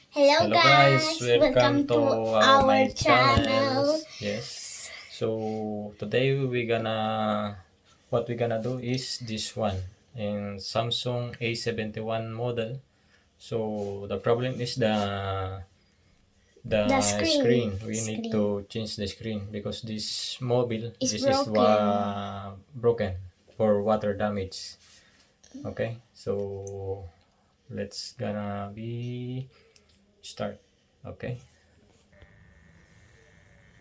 Hello Guys, guys, welcome welcome to to my our channel. channel. Yes. So today what we gonna do is this one in Samsung A71 model. So the problem is The the screen, screen. We need screen to change the screen because is this is broken. broken for water damage. Okay. So let's gonna be start. Okay.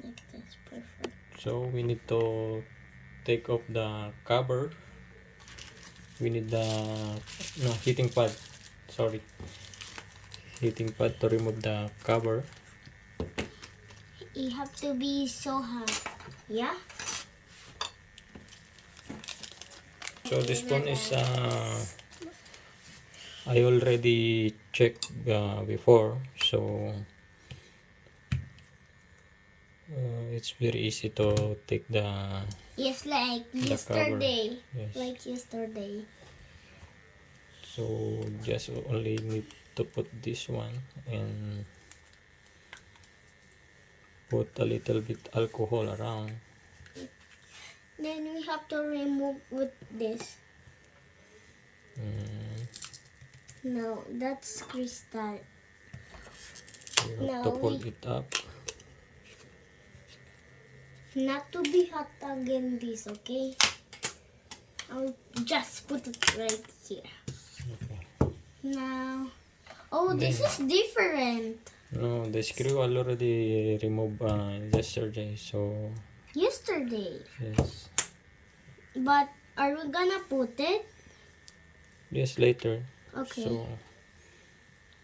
Like this, perfect. So we need to take off the cover. We need the heating pad. Sorry, heating pad to remove the cover. You have to be so hot. Yeah. So Okay, this na one is lang. I already checked before, so it's very easy to take Yes, like the cover. yesterday. Yes. Like yesterday. So just only need to put this one and put a little bit alcohol around. Then we have to remove with this. No, that's crystal. You have to Now pull we it up. not to be hot again. This, okay? I'll just put it right here. Okay. Now, oh, this Then is different. no, the screw already removed yesterday, so Yesterday. yes. But are we gonna put it? Yes, later. Okay. So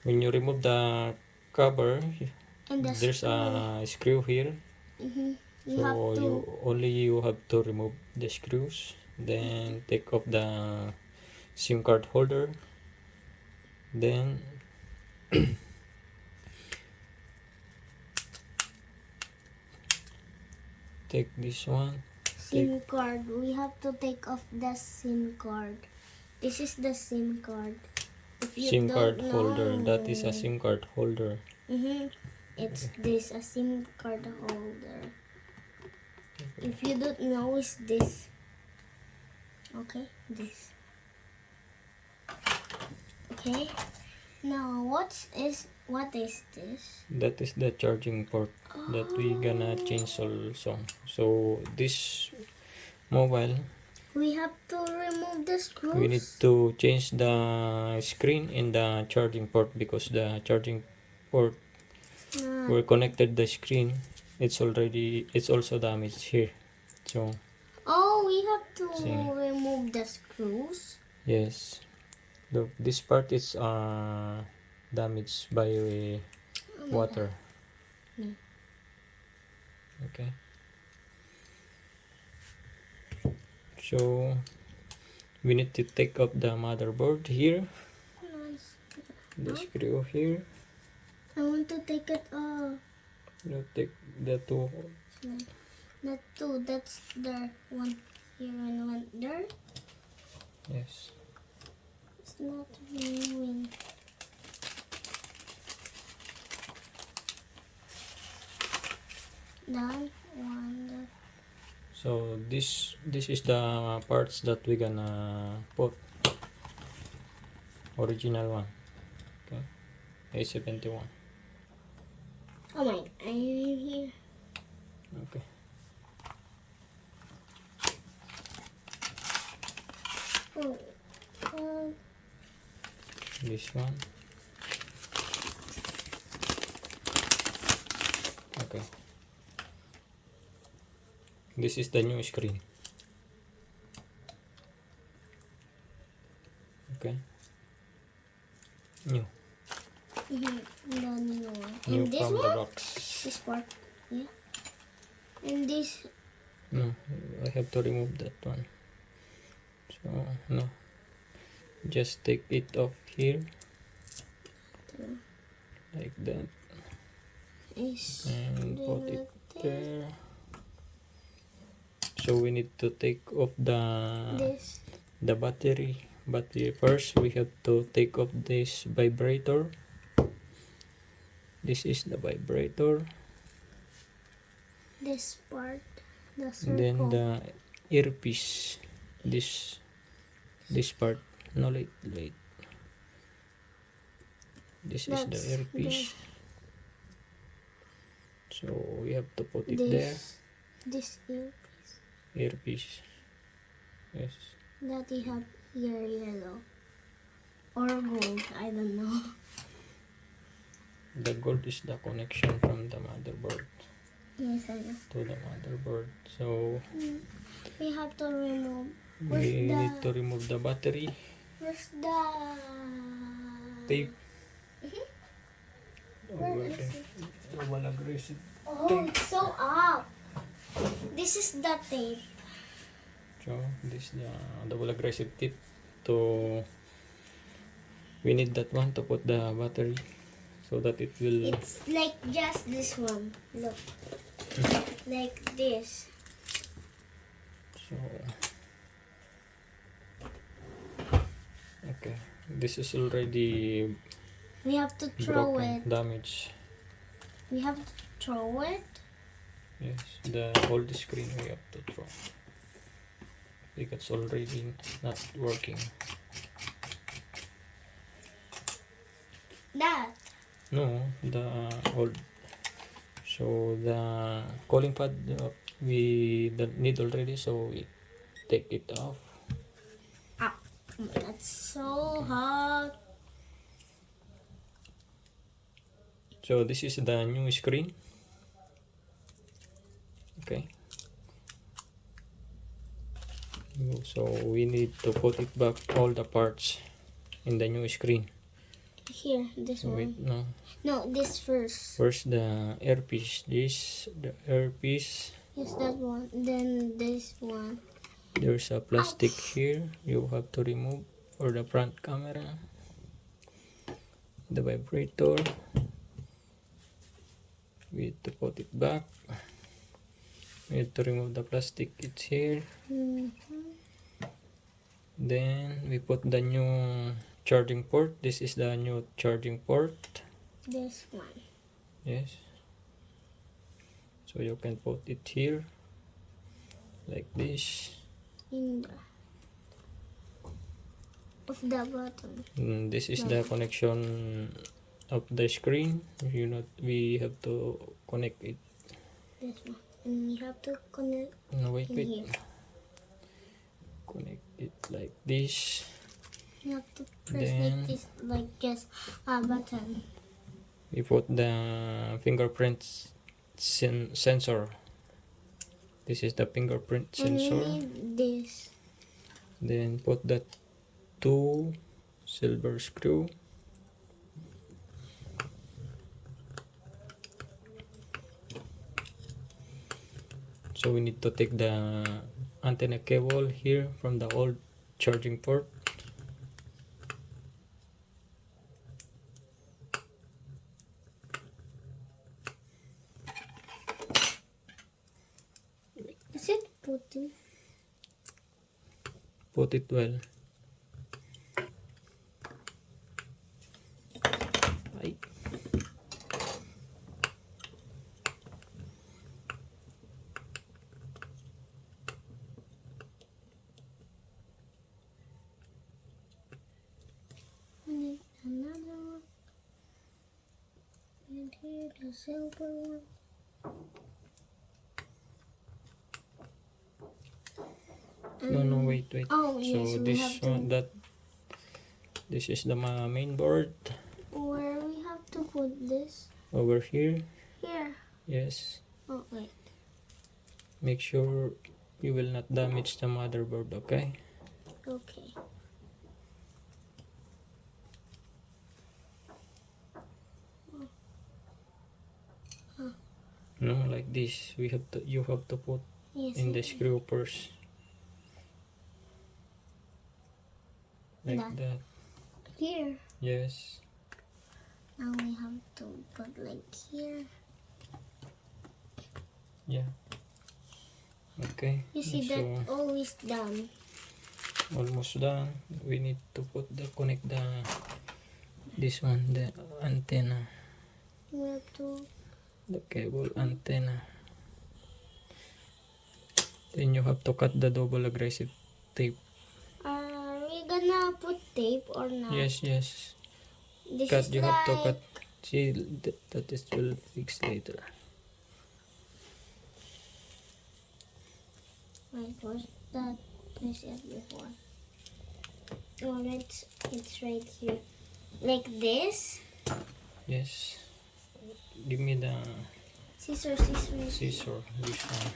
when you remove the cover, And the there's screw. a screw here. You have So to. you have to remove the screws. Then take off the SIM card holder. Then take this one. SIM card. We have to take off the SIM card. This is the SIM card. If you SIM don't card holder. That is a know. SIM card holder. It's this, a SIM card holder. If you don't know, it's this. Okay, this. Okay. Now, what is this? That is the charging port that we gonna change also. So this mobile, We have to remove the we need screws. to change the screen and the charging port because the charging port Not. where connected the screen, it's also damaged here. So Oh, we have see, to remove the screws. yes, this part is damaged by Oh my water. God. Okay. So we need to take off the motherboard here, Nice. the screw here. I want to take it off. You take the two. Not two. That's the one here and one there. Yes. It's not moving. Down one. So this is the parts that we gonna put. Original one. Okay. A71. Oh my! I'm here. Okay. Oh. This one. Okay. This is the new screen. Okay. New. The new one. New And this from the one? box. This part. Yeah. And this. No, I have to remove that one. So no. Just take it off here. Like that. Is And put it like there. So we need to take off this. the battery. But first we have to take off this vibrator. This is the vibrator. This part, the And then circle. the earpiece. This part. No, wait. This is the That's earpiece. So we have to put it This earpiece there. Earpiece. Yes. that you have here yellow or gold. I don't know. The gold is the connection from the motherboard Yes, I know. to the motherboard. So We have to remove. we need to remove the battery. Where's the Tape. Where is it? Double aggressive. Oh, it's so up. This is the tape. So this is the double aggressive tip. To we need that one to put the battery so that it will. It's like just this one. Look, like this. So okay, this is already We have to throw broken, it. damaged. We have to throw it. Yes, the old screen we have to throw because it's already not working. That. No, the old. So the calling pad we don't need already, so we take it off. Ah, that's so hot. So this is the new screen. Okay. So we need to put it back, all the parts in the new screen. Here, this Wait, one. no. No, this first. First the earpiece. The earpiece. Yes, that one. Then this one. There's a plastic here. You have to remove for the front camera. The vibrator. We need to put it back. We need to remove the plastic. It's here. Then we put the new charging port. This is the new charging port. This one. Yes. So you can put it here like this. In the of the bottom. This is the connection of the screen. We have to connect it. This one. And you have to connect No, wait. here. Connect it like this. You have to press Then like this, like just a button. we put the fingerprint sensor. This is the fingerprint And we sensor. need this. Then put the 2 silver screw. So we need to take the antenna cable here from the old charging port. Is it putting? Put it well. Ay. We need another one. And here the silver one. No, wait. Oh, yes, So we this have to. one, this is the main board. Where we have to put this? Over here. Here. Yes. Oh, wait. Make sure you will not damage the motherboard, okay? Okay. No, like this. You have to put Yes. in the screw first. Like that. Here. Yes. Now we have to put like here. Yeah. Okay. You see So that always done. almost done. We need to connect this one, the antenna. We have to. the cable antenna. Then you have to cut the double aggressive tape. Are we gonna put tape or not? Yes, yes. This Cut, is you like. have to cut. See, that is will fix later. Wait, what's that? I said before. Oh, it's right here. Like this. Yes. Give me the Scissors. scissor. This one.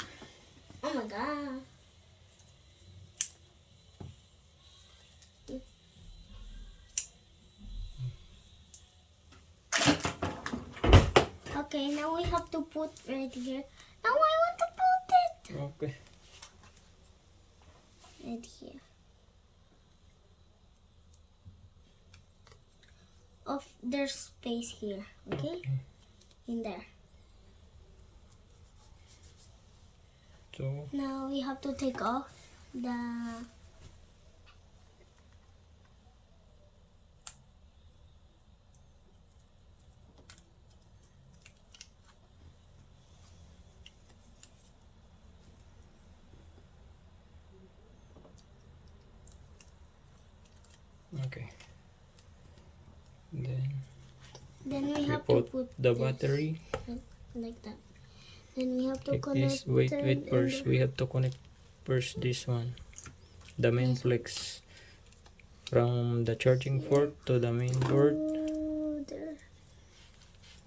Oh my god. Okay, now we have to put right here. Now I want to put it Okay. right here. There's space here, okay? In there. So, Now we have to take off the. okay. Then we We have to put put the this, battery. like that. Then we have to Like connect. this. Wait, third first. and We have to connect first this one. The main Yes. flex. From the charging port to the main board. Oh, there.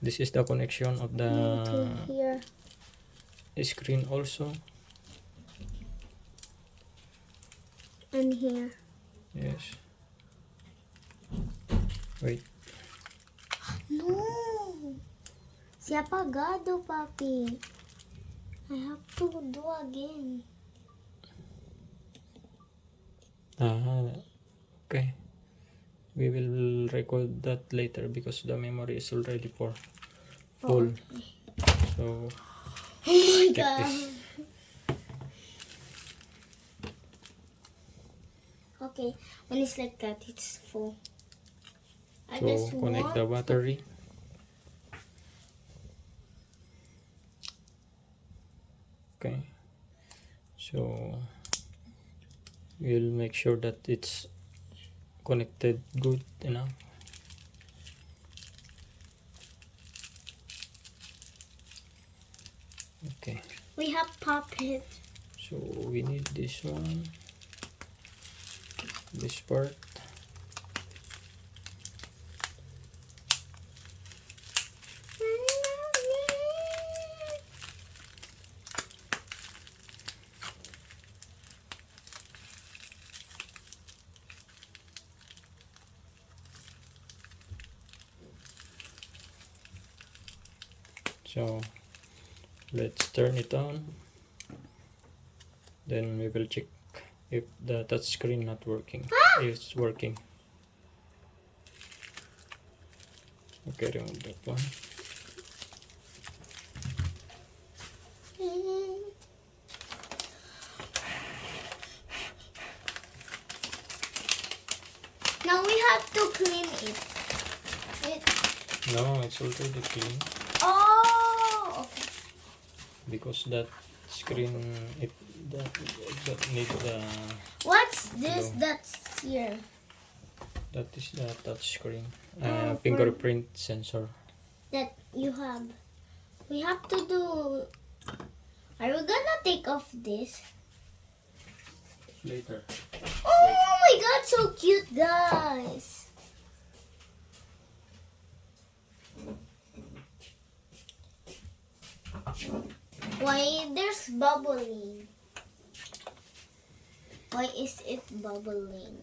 This is the connection of the To here. screen also. And here. Yes. Wait. No. Si apagado, papi. I have to do again. Okay. We will record that later because the memory is already full. Okay. So, Oh my check god. this. Okay, when it's like that, it's full. I So, just connect the want battery. Okay. So, we'll make sure that it's connected good enough. Okay. We have puppet. So, we need this one. This part. So, let's turn it on. Then we will check if the touch screen not working. It's working. Okay, remove that one. Now we have to clean it. No, it's already clean Oh, okay. because that screen that needs the What's this? No. That's here. that is the touch screen Oh, fingerprint sensor. That you have. We have to do. Are we gonna take off this? Later. Oh my god, so cute, guys. Why there's bubbling? Why is it bubbling?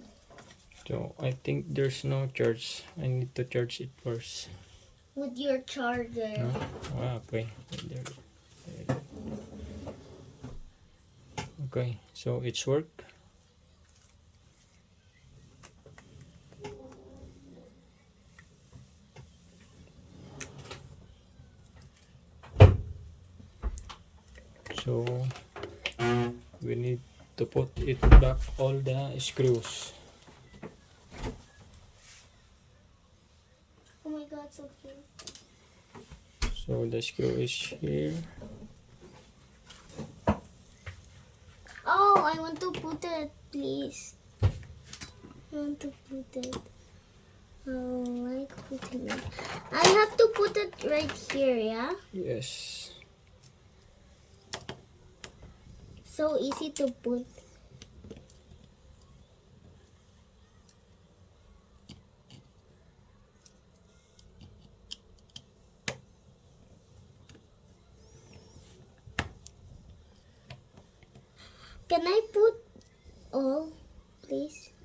So I think there's no charge. I need to charge it first. With your charger. No? Okay. There. Okay, so it's work. So we need to put it back all the screws. Oh my god, so cute. So the screw is here. Oh, I want to put it, please. I want to put it. Oh, like putting it. I have to put it right here, yeah? Yes. So easy to put. Can I put all, please?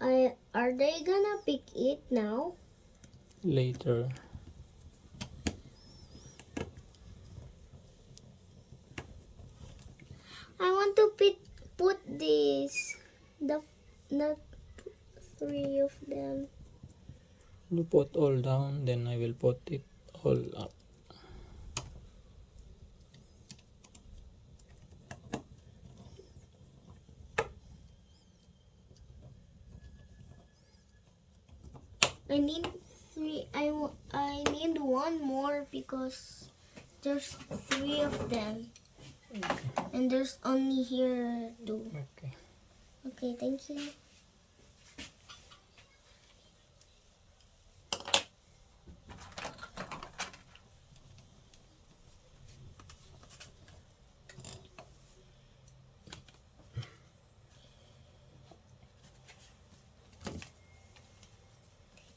Are they gonna pick it now? Later. I want to put this, not 3 of them. You put all down, then I will put it all up. I need 3. I need one more because there's 3 of them, and there's only here 2. Okay. Okay, thank you.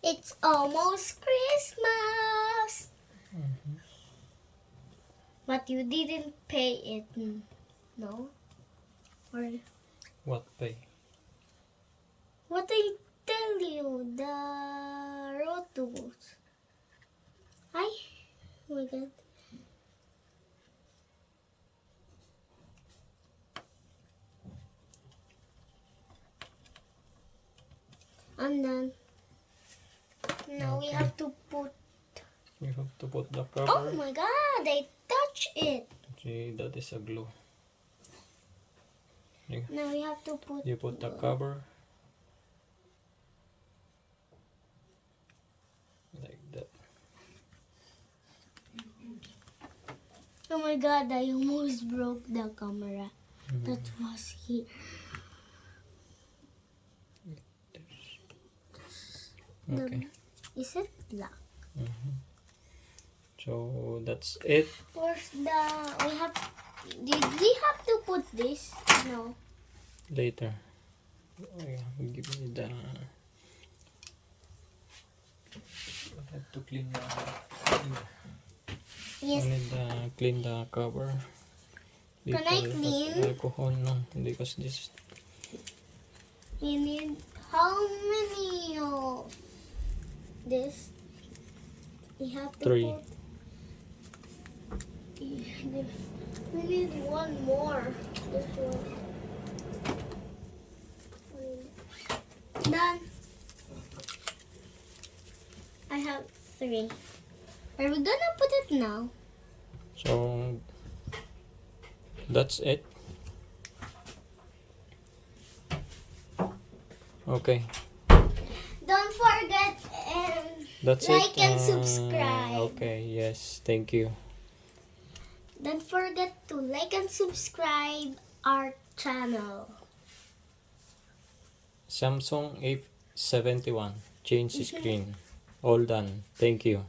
It's almost Christmas. But you didn't pay it, no? Or What pay? what I tell you, the road tools. Hi? Oh my god. I'm done. Now we Okay. have to put. You have to put the Oh cover. my god, I touched it. See, that is a glue. Now we have to put. You put the cover. Like that. Oh my god, I almost broke the camera. That was here. Okay. Is it black? So that's it. Where's the? Did we have to put this? No. Later. Oh, yeah. Give me the. I have to clean the. Yes. I need to clean the cover. Can I clean? Alcohol, no, because this. We need how many of this? We have to 3. put. We need one more. This one. Done. I have 3. Are we gonna put it now? So that's it. Okay. Don't forget and That's like it. and subscribe. Okay, yes, thank you. Don't forget to like and subscribe our channel. Samsung A71 change screen. All done. Thank you.